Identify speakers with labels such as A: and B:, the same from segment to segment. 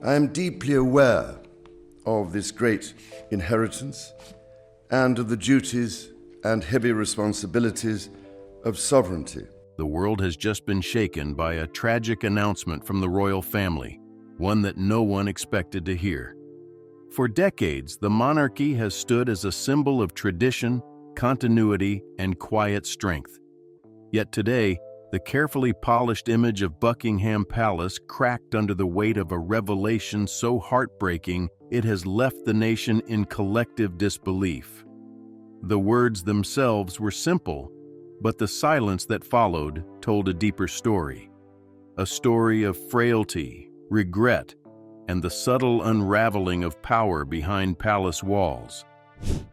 A: I am deeply aware of this great inheritance and of the duties and heavy responsibilities of sovereignty.
B: The world has just been shaken by a tragic announcement from the royal family, one that no one expected to hear. For decades, the monarchy has stood as a symbol of tradition, continuity, and quiet strength. Yet today, the carefully polished image of Buckingham Palace cracked under the weight of a revelation so heartbreaking it has left the nation in collective disbelief. The words themselves were simple, but the silence that followed told a deeper story. A story of frailty, regret, and the subtle unraveling of power behind palace walls.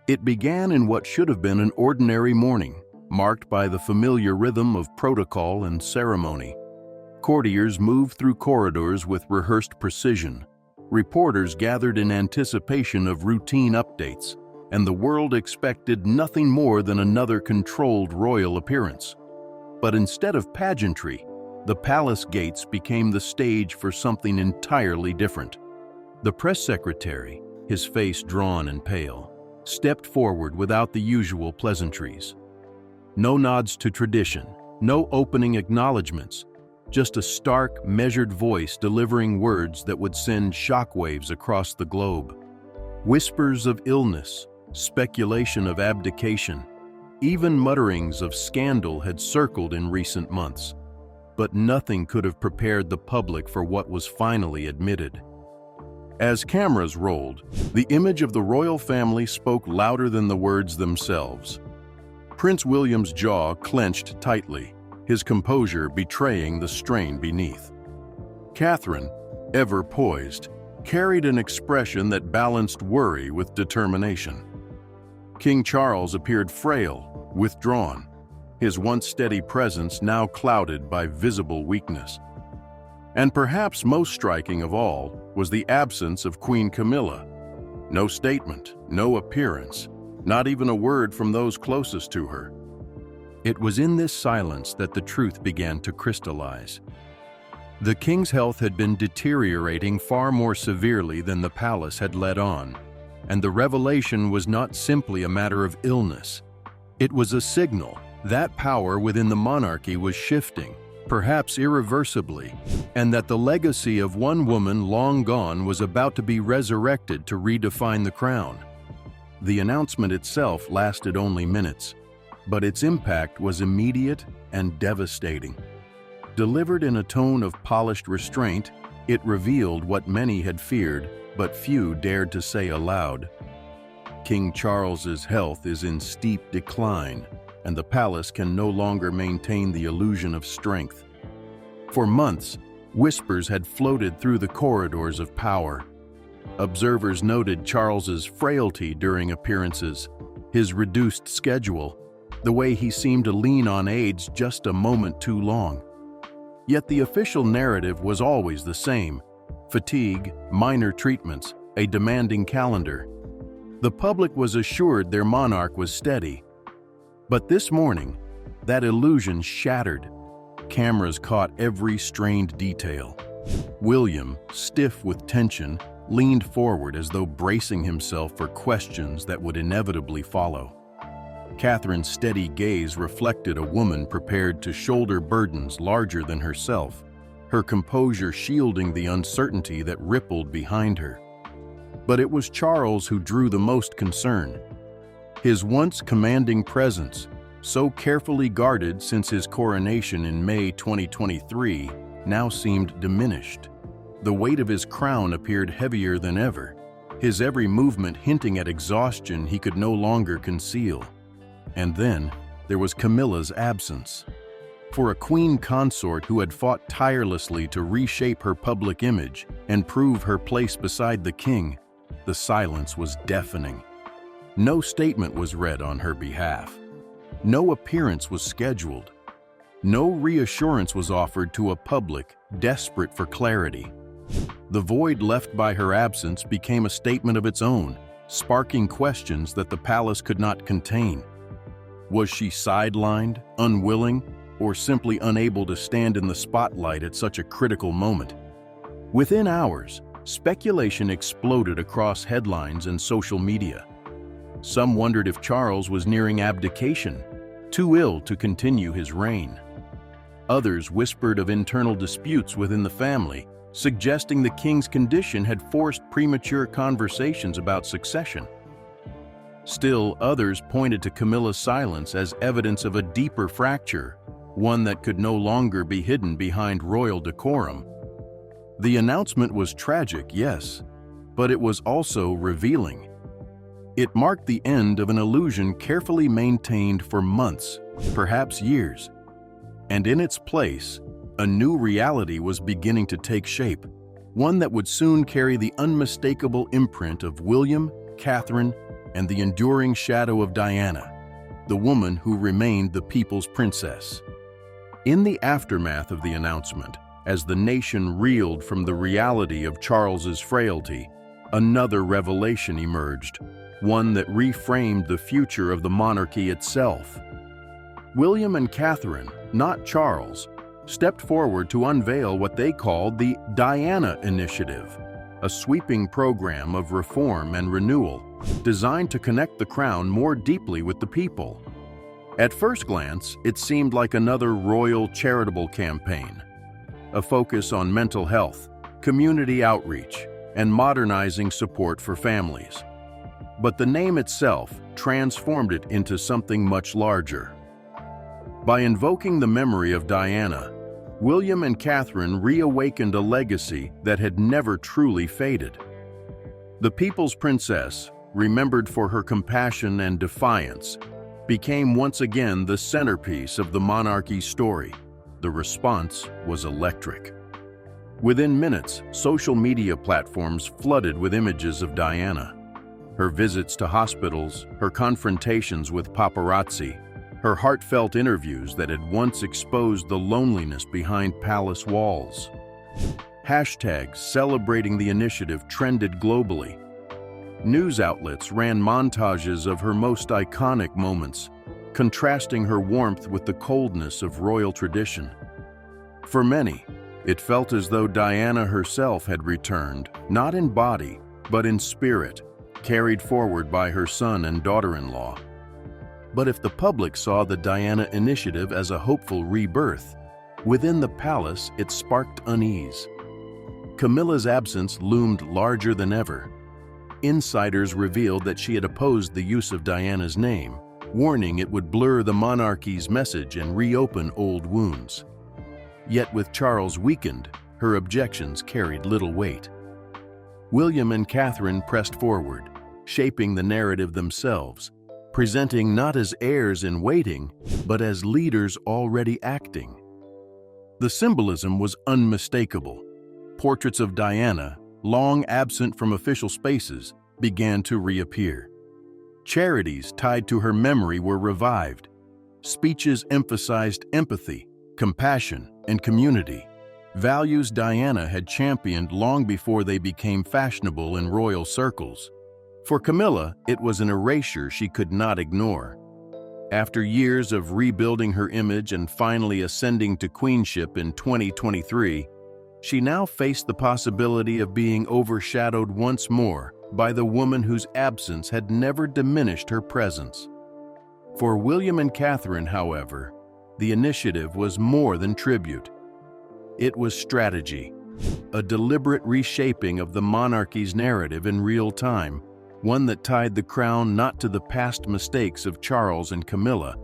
B: It began in what should have been an ordinary morning, marked by the familiar rhythm of protocol and ceremony. Courtiers moved through corridors with rehearsed precision. Reporters gathered in anticipation of routine updates, and the world expected nothing more than another controlled royal appearance. But instead of pageantry, the palace gates became the stage for something entirely different. The press secretary, his face drawn and pale, stepped forward without the usual pleasantries. No nods to tradition, no opening acknowledgments, just a stark, measured voice delivering words that would send shockwaves across the globe. Whispers of illness, speculation of abdication, even mutterings of scandal had circled in recent months. But nothing could have prepared the public for what was finally admitted. As cameras rolled, the image of the royal family spoke louder than the words themselves. Prince William's jaw clenched tightly, his composure betraying the strain beneath. Catherine, ever poised, carried an expression that balanced worry with determination. King Charles appeared frail, withdrawn, his once steady presence now clouded by visible weakness. And perhaps most striking of all was the absence of Queen Camilla. No statement, no appearance, not even a word from those closest to her. It was in this silence that the truth began to crystallize. The king's health had been deteriorating far more severely than the palace had let on, and the revelation was not simply a matter of illness. It was a signal that power within the monarchy was shifting, perhaps irreversibly, and that the legacy of one woman long gone was about to be resurrected to redefine the crown. The announcement itself lasted only minutes, but its impact was immediate and devastating. Delivered in a tone of polished restraint, it revealed what many had feared, but few dared to say aloud. King Charles's health is in steep decline, and the palace can no longer maintain the illusion of strength. For months, whispers had floated through the corridors of power. Observers noted Charles's frailty during appearances, his reduced schedule, the way he seemed to lean on aides just a moment too long. Yet the official narrative was always the same: fatigue, minor treatments, a demanding calendar. The public was assured their monarch was steady. But this morning, that illusion shattered. Cameras caught every strained detail. William, stiff with tension, leaned forward as though bracing himself for questions that would inevitably follow. Catherine's steady gaze reflected a woman prepared to shoulder burdens larger than herself, her composure shielding the uncertainty that rippled behind her. But it was Charles who drew the most concern. His once commanding presence, so carefully guarded since his coronation in May 2023, now seemed diminished. The weight of his crown appeared heavier than ever, his every movement hinting at exhaustion he could no longer conceal. And then there was Camilla's absence. For a queen consort who had fought tirelessly to reshape her public image and prove her place beside the king, the silence was deafening. No statement was read on her behalf. No appearance was scheduled. No reassurance was offered to a public desperate for clarity. The void left by her absence became a statement of its own, sparking questions that the palace could not contain. Was she sidelined, unwilling, or simply unable to stand in the spotlight at such a critical moment? Within hours, speculation exploded across headlines and social media. Some wondered if Charles was nearing abdication, too ill to continue his reign. Others whispered of internal disputes within the family, suggesting the king's condition had forced premature conversations about succession. Still, others pointed to Camilla's silence as evidence of a deeper fracture, one that could no longer be hidden behind royal decorum. The announcement was tragic, yes, but it was also revealing. It marked the end of an illusion carefully maintained for months, perhaps years. And in its place, a new reality was beginning to take shape, one that would soon carry the unmistakable imprint of William, Catherine, and the enduring shadow of Diana, the woman who remained the people's princess. In the aftermath of the announcement, as the nation reeled from the reality of Charles's frailty, another revelation emerged, one that reframed the future of the monarchy itself. William and Catherine, not Charles, stepped forward to unveil what they called the Diana Initiative, a sweeping program of reform and renewal designed to connect the crown more deeply with the people. At first glance, it seemed like another royal charitable campaign, a focus on mental health, community outreach, and modernizing support for families. But the name itself transformed it into something much larger. By invoking the memory of Diana, William and Catherine reawakened a legacy that had never truly faded. The people's princess, remembered for her compassion and defiance, became once again the centerpiece of the monarchy's story. The response was electric. Within minutes, social media platforms flooded with images of Diana. Her visits to hospitals, her confrontations with paparazzi, her heartfelt interviews that had once exposed the loneliness behind palace walls. Hashtags celebrating the initiative trended globally. News outlets ran montages of her most iconic moments, contrasting her warmth with the coldness of royal tradition. For many, it felt as though Diana herself had returned, not in body, but in spirit, carried forward by her son and daughter-in-law. But if the public saw the Diana Initiative as a hopeful rebirth, within the palace it sparked unease. Camilla's absence loomed larger than ever. Insiders revealed that she had opposed the use of Diana's name, warning it would blur the monarchy's message and reopen old wounds. Yet with Charles weakened, her objections carried little weight. William and Catherine pressed forward, shaping the narrative themselves, presenting not as heirs in waiting, but as leaders already acting. The symbolism was unmistakable. Portraits of Diana, long absent from official spaces, began to reappear. Charities tied to her memory were revived. Speeches emphasized empathy, compassion, and community, values Diana had championed long before they became fashionable in royal circles. For Camilla, it was an erasure she could not ignore. After years of rebuilding her image and finally ascending to queenship in 2023, she now faced the possibility of being overshadowed once more by the woman whose absence had never diminished her presence. For William and Catherine, however, the initiative was more than tribute. It was strategy, a deliberate reshaping of the monarchy's narrative in real time, one that tied the crown not to the past mistakes of Charles and Camilla,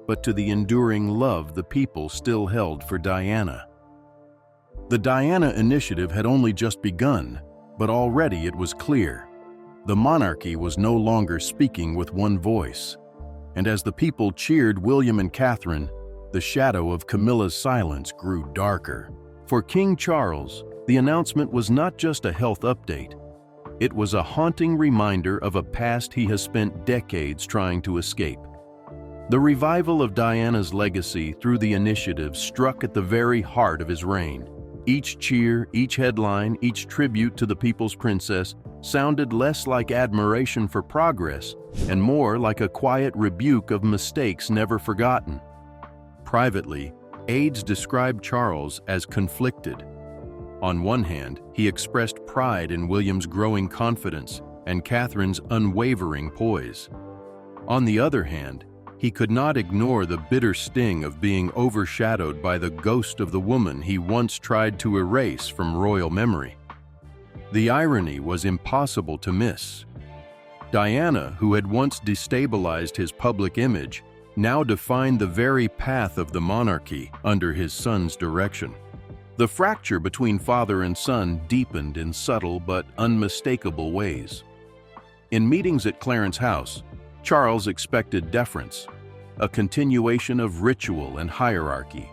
B: but to the enduring love the people still held for Diana. The Diana Initiative had only just begun, but already it was clear. The monarchy was no longer speaking with one voice. And as the people cheered William and Catherine, the shadow of Camilla's silence grew darker. For King Charles, the announcement was not just a health update. It was a haunting reminder of a past he has spent decades trying to escape. The revival of Diana's legacy through the initiative struck at the very heart of his reign. Each cheer, each headline, each tribute to the people's princess sounded less like admiration for progress and more like a quiet rebuke of mistakes never forgotten. Privately, aides described Charles as conflicted. On one hand, he expressed pride in William's growing confidence and Catherine's unwavering poise. On the other hand, he could not ignore the bitter sting of being overshadowed by the ghost of the woman he once tried to erase from royal memory. The irony was impossible to miss. Diana, who had once destabilized his public image, now defined the very path of the monarchy under his son's direction. The fracture between father and son deepened in subtle but unmistakable ways. In meetings at Clarence House, Charles expected deference, a continuation of ritual and hierarchy.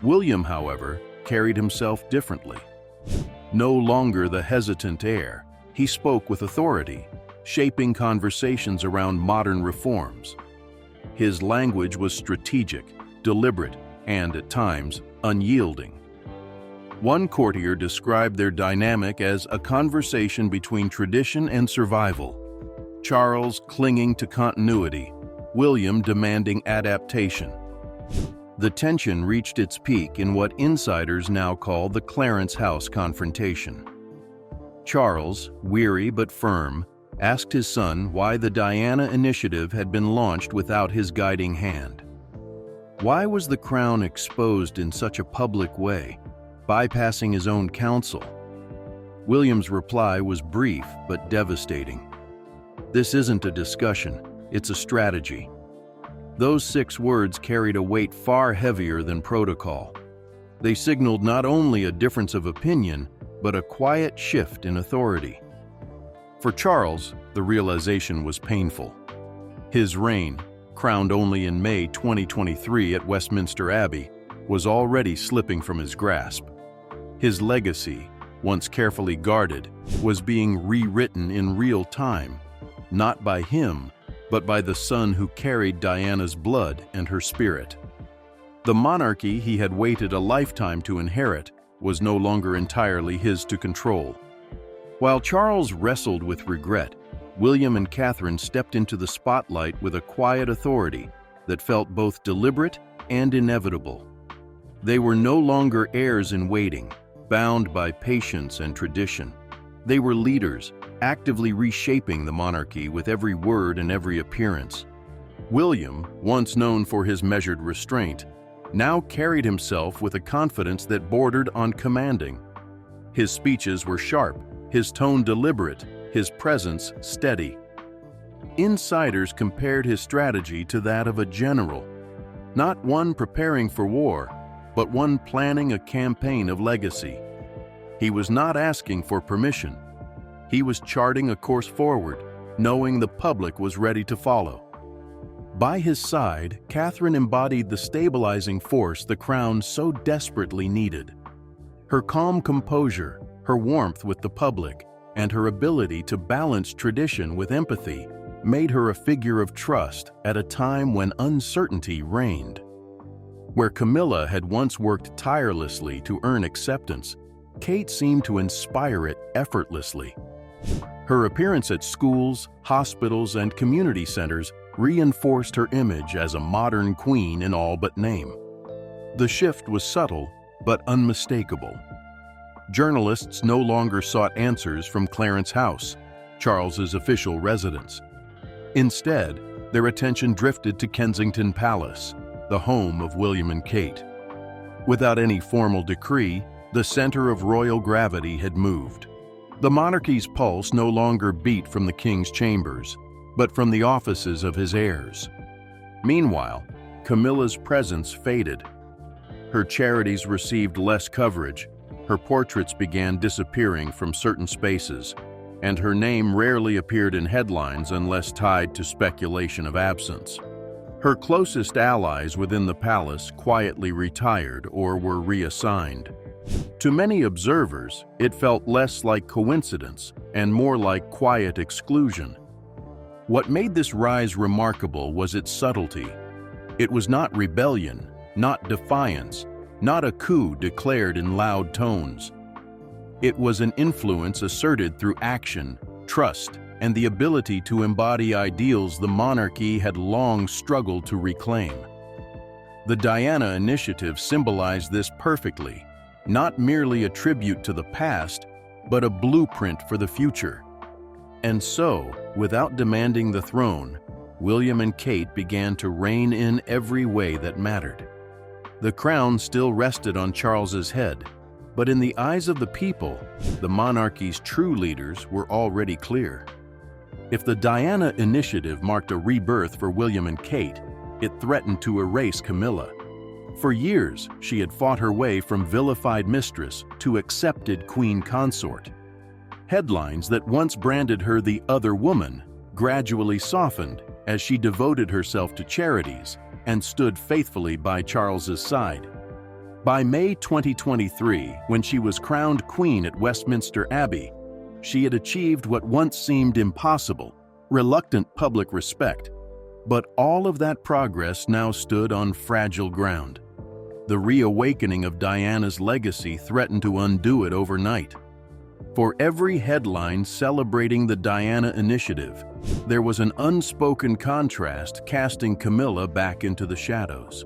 B: William, however, carried himself differently. No longer the hesitant heir, he spoke with authority, shaping conversations around modern reforms. His language was strategic, deliberate, and, at times, unyielding. One courtier described their dynamic as a conversation between tradition and survival, Charles clinging to continuity, William demanding adaptation. The tension reached its peak in what insiders now call the Clarence House confrontation. Charles, weary but firm, asked his son why the Diana initiative had been launched without his guiding hand. Why was the crown exposed in such a public way, bypassing his own counsel? William's reply was brief but devastating. "This isn't a discussion, it's a strategy." Those 6 words carried a weight far heavier than protocol. They signaled not only a difference of opinion, but a quiet shift in authority. For Charles, the realization was painful. His reign, crowned only in May 2023 at Westminster Abbey, was already slipping from his grasp. His legacy, once carefully guarded, was being rewritten in real time, not by him, but by the son who carried Diana's blood and her spirit. The monarchy he had waited a lifetime to inherit was no longer entirely his to control. While Charles wrestled with regret, William and Catherine stepped into the spotlight with a quiet authority that felt both deliberate and inevitable. They were no longer heirs in waiting, bound by patience and tradition. They were leaders, actively reshaping the monarchy with every word and every appearance. William, once known for his measured restraint, now carried himself with a confidence that bordered on commanding. His speeches were sharp, his tone deliberate, his presence steady. Insiders compared his strategy to that of a general, not one preparing for war, but one planning a campaign of legacy. He was not asking for permission. He was charting a course forward, knowing the public was ready to follow. By his side, Catherine embodied the stabilizing force the crown so desperately needed. Her calm composure, her warmth with the public, and her ability to balance tradition with empathy made her a figure of trust at a time when uncertainty reigned. Where Camilla had once worked tirelessly to earn acceptance, Kate seemed to inspire it effortlessly. Her appearance at schools, hospitals, and community centers reinforced her image as a modern queen in all but name. The shift was subtle but unmistakable. Journalists no longer sought answers from Clarence House, Charles's official residence. Instead, their attention drifted to Kensington Palace, the home of William and Kate. Without any formal decree, the center of royal gravity had moved. The monarchy's pulse no longer beat from the king's chambers, but from the offices of his heirs. Meanwhile, Camilla's presence faded. Her charities received less coverage, her portraits began disappearing from certain spaces, and her name rarely appeared in headlines unless tied to speculation of absence. Her closest allies within the palace quietly retired or were reassigned. To many observers, it felt less like coincidence and more like quiet exclusion. What made this rise remarkable was its subtlety. It was not rebellion, not defiance, not a coup declared in loud tones. It was an influence asserted through action, trust, and the ability to embody ideals the monarchy had long struggled to reclaim. The Diana Initiative symbolized this perfectly, not merely a tribute to the past, but a blueprint for the future. And so, without demanding the throne, William and Kate began to reign in every way that mattered. The crown still rested on Charles's head, but in the eyes of the people, the monarchy's true leaders were already clear. If the Diana Initiative marked a rebirth for William and Kate, it threatened to erase Camilla. For years, she had fought her way from vilified mistress to accepted queen consort. Headlines that once branded her the other woman gradually softened as she devoted herself to charities and stood faithfully by Charles's side. By May 2023, when she was crowned queen at Westminster Abbey, she had achieved what once seemed impossible, reluctant public respect. But all of that progress now stood on fragile ground. The reawakening of Diana's legacy threatened to undo it overnight. For every headline celebrating the Diana Initiative, there was an unspoken contrast casting Camilla back into the shadows.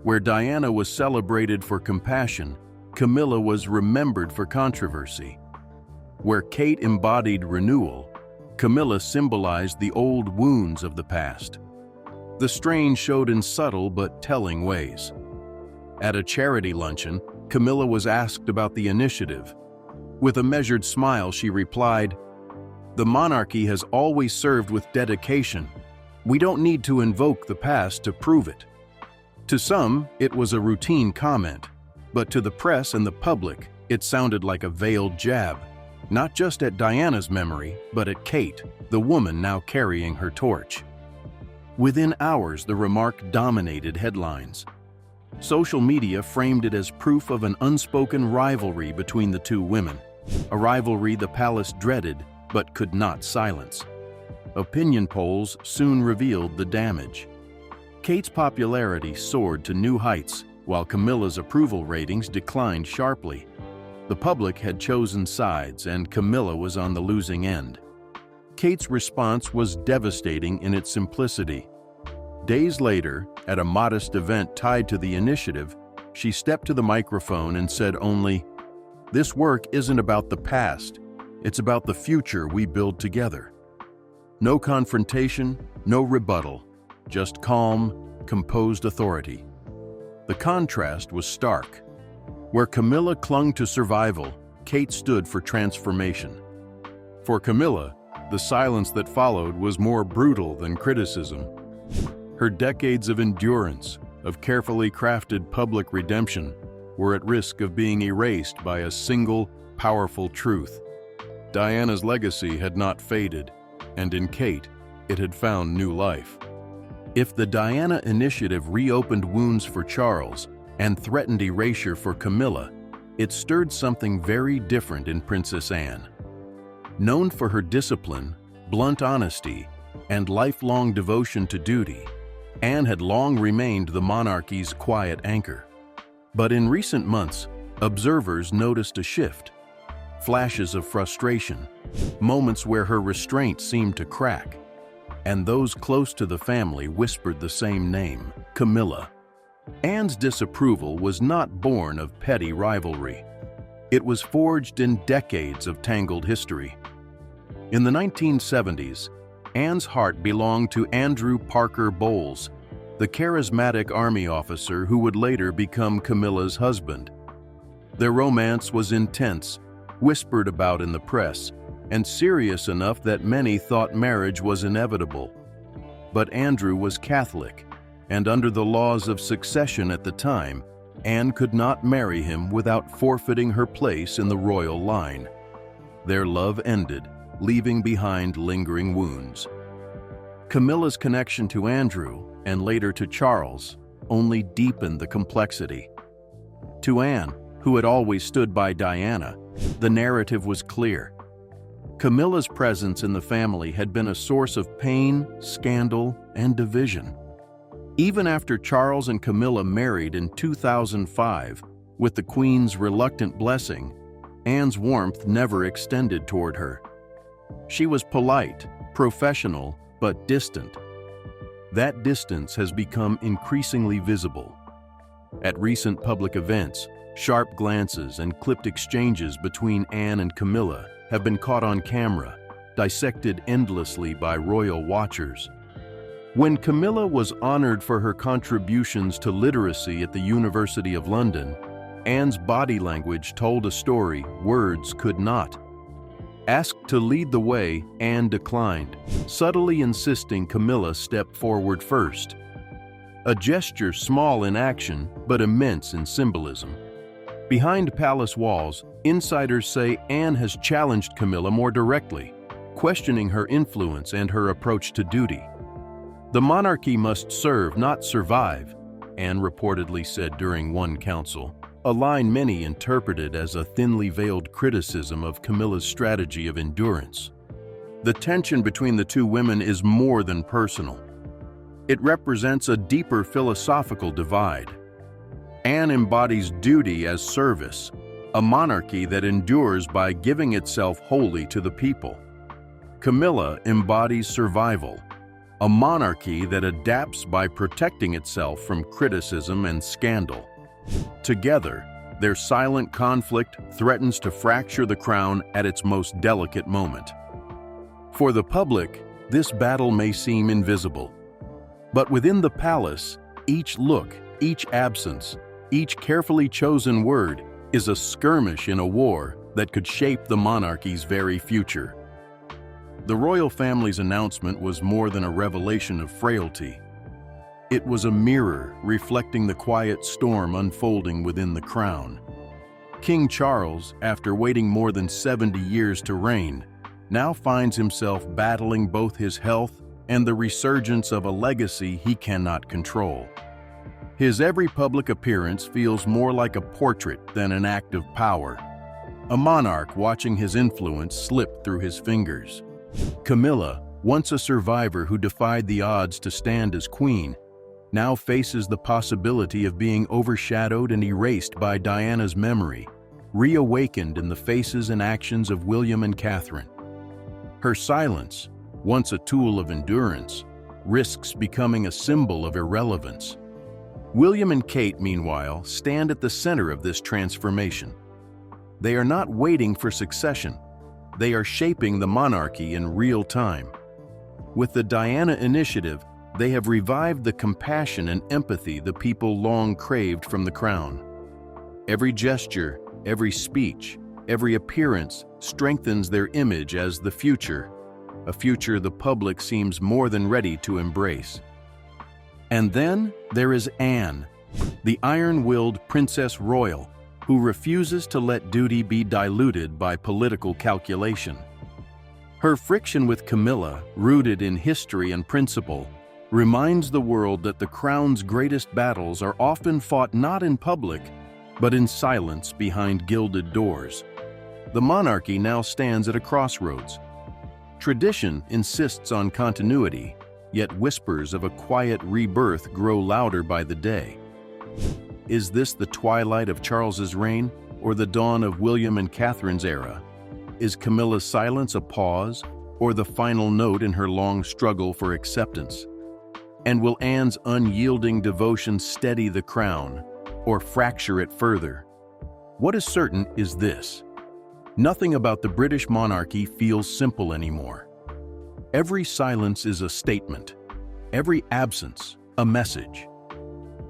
B: Where Diana was celebrated for compassion, Camilla was remembered for controversy. Where Kate embodied renewal, Camilla symbolized the old wounds of the past. The strain showed in subtle but telling ways. At a charity luncheon, Camilla was asked about the initiative. With a measured smile, she replied, "The monarchy has always served with dedication. We don't need to invoke the past to prove it." To some, it was a routine comment, but to the press and the public, it sounded like a veiled jab, not just at Diana's memory, but at Kate, the woman now carrying her torch. Within hours, the remark dominated headlines. Social media framed it as proof of an unspoken rivalry between the two women, a rivalry the palace dreaded but could not silence. Opinion polls soon revealed the damage. Kate's popularity soared to new heights, while Camilla's approval ratings declined sharply. The public had chosen sides, and Camilla was on the losing end. Kate's response was devastating in its simplicity. Days later, at a modest event tied to the initiative, she stepped to the microphone and said only, "This work isn't about the past, it's about the future we build together." No confrontation, no rebuttal, just calm, composed authority. The contrast was stark. Where Camilla clung to survival, Kate stood for transformation. For Camilla, the silence that followed was more brutal than criticism. Her decades of endurance, of carefully crafted public redemption, were at risk of being erased by a single, powerful truth. Diana's legacy had not faded, and in Kate, it had found new life. If the Diana Initiative reopened wounds for Charles and threatened erasure for Camilla, it stirred something very different in Princess Anne. Known for her discipline, blunt honesty, and lifelong devotion to duty, Anne had long remained the monarchy's quiet anchor. But in recent months, observers noticed a shift. Flashes of frustration, moments where her restraint seemed to crack. And those close to the family whispered the same name, Camilla. Anne's disapproval was not born of petty rivalry. It was forged in decades of tangled history. In the 1970s, Anne's heart belonged to Andrew Parker Bowles, the charismatic army officer who would later become Camilla's husband. Their romance was intense, whispered about in the press, and serious enough that many thought marriage was inevitable. But Andrew was Catholic, and under the laws of succession at the time, Anne could not marry him without forfeiting her place in the royal line. Their love ended, leaving behind lingering wounds. Camilla's connection to Andrew, and later to Charles, only deepened the complexity. To Anne, who had always stood by Diana, the narrative was clear. Camilla's presence in the family had been a source of pain, scandal, and division. Even after Charles and Camilla married in 2005, with the Queen's reluctant blessing, Anne's warmth never extended toward her. She was polite, professional, but distant. That distance has become increasingly visible. At recent public events, Sharp glances and clipped exchanges between Anne and Camilla have been caught on camera, dissected endlessly by royal watchers. When Camilla was honored for her contributions to literacy at the University of London, Anne's body language told a story words could not. Asked to lead the way, Anne declined, subtly insisting Camilla step forward first. A gesture small in action, but immense in symbolism. Behind palace walls, insiders say Anne has challenged Camilla more directly, questioning her influence and her approach to duty. The monarchy must serve, not survive, Anne reportedly said during one council, a line many interpreted as a thinly veiled criticism of Camilla's strategy of endurance. The tension between the two women is more than personal. It represents a deeper philosophical divide. Anne embodies duty as service, a monarchy that endures by giving itself wholly to the people. Camilla embodies survival, a monarchy that adapts by protecting itself from criticism and scandal. Together, their silent conflict threatens to fracture the crown at its most delicate moment. For the public, this battle may seem invisible. But within the palace, each look, each absence, each carefully chosen word is a skirmish in a war that could shape the monarchy's very future. The royal family's announcement was more than a revelation of frailty. It was a mirror reflecting the quiet storm unfolding within the crown. King Charles, after waiting more than 70 years to reign, now finds himself battling both his health and the resurgence of a legacy he cannot control. His every public appearance feels more like a portrait than an act of power, a monarch watching his influence slip through his fingers. Camilla, once a survivor who defied the odds to stand as queen, now faces the possibility of being overshadowed and erased by Diana's memory, reawakened in the faces and actions of William and Catherine. Her silence, once a tool of endurance, risks becoming a symbol of irrelevance. William and Kate, meanwhile, stand at the center of this transformation. They are not waiting for succession. They are shaping the monarchy in real time. With the Diana Initiative, they have revived the compassion and empathy the people long craved from the crown. Every gesture, every speech, every appearance strengthens their image as the future, a future the public seems more than ready to embrace. And then there is Anne, the iron-willed Princess Royal, who refuses to let duty be diluted by political calculation. Her friction with Camilla, rooted in history and principle, reminds the world that the crown's greatest battles are often fought not in public, but in silence behind gilded doors. The monarchy now stands at a crossroads. Tradition insists on continuity, yet whispers of a quiet rebirth grow louder by the day. Is this the twilight of Charles's reign, or the dawn of William and Catherine's era? Is Camilla's silence a pause, or the final note in her long struggle for acceptance? And will Anne's unyielding devotion steady the crown, or fracture it further? What is certain is this: nothing about the British monarchy feels simple anymore. Every silence is a statement, every absence a message,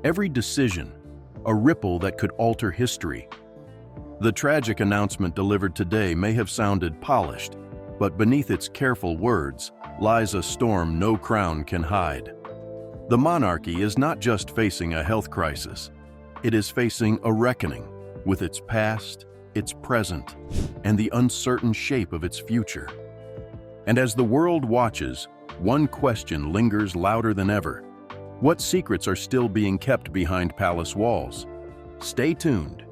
B: every decision a ripple that could alter history. The tragic announcement delivered today may have sounded polished, but beneath its careful words lies a storm no crown can hide. The monarchy is not just facing a health crisis, it is facing a reckoning with its past, its present, and the uncertain shape of its future. And as the world watches, one question lingers louder than ever. What secrets are still being kept behind palace walls? Stay tuned.